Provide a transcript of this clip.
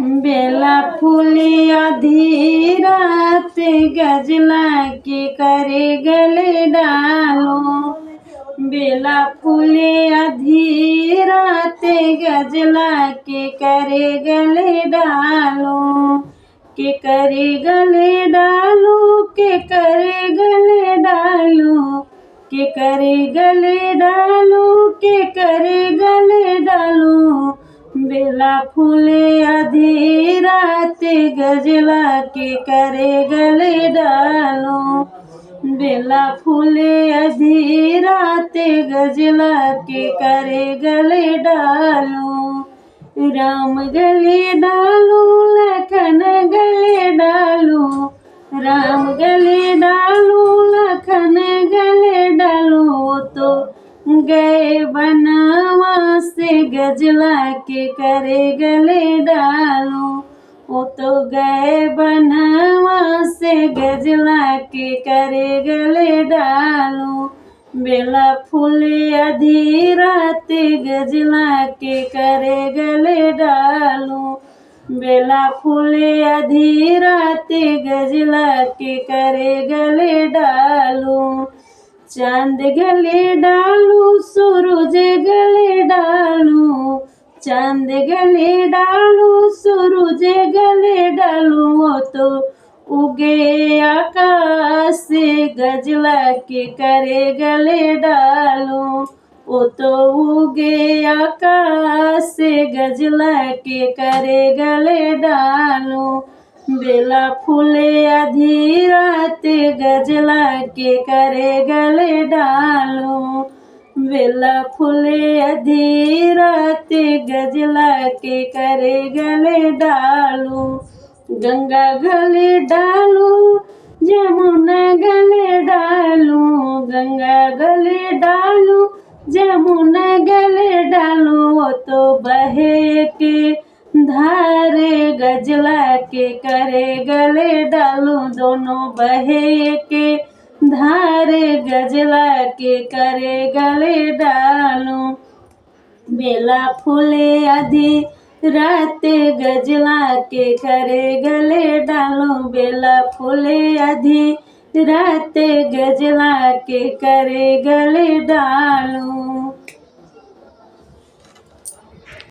बेला फूली आधी रात गजला के करे गले डालो। बेला फूले आधी रात गजला के करे गले डालो। के करे गले डालो, के करे गले डालो, के करे गले डालो, के करे गले डालो। बेला फूले आधी रात गजला के करे गले डालो। बेला फूले आधी रात गजला के करे गले डालो। राम गले डालो, लखन गले डालो, राम गले डालो, लखन गले डालो। तो गए बनवास गजला के करे गले डालो। वो तो गए बनवास गजला के करे गले डालो। बेला फूले आधी रात गजला के करे गले डालो। बेला फूले आधी रात गजला के करे गले डालो। चांद गले डालो, सूरज गले डालो, चांद गले डालो, सूरज गले डालो। वो तो उगे आकाश से गजला के करे गले डालो। वो तो उगे आकाश से गजला के करे गले डालो। बेला फूले आधी रात गजला के करे गले डालो। बेला फूले आधी रात गजला के करे गले डालो। गंगा गले डालो, जमुना गले डालो, गंगा गले डालो, जमुना गले डालो। वो तो बहे के धारे गजला के करे गले डालो। दोनों बहे के धारे गजला के करे गले डालो। बेला फूले आधी रात गजला के करे गले डालो। बेला फूले आधी रात गजला के करे गले डालो।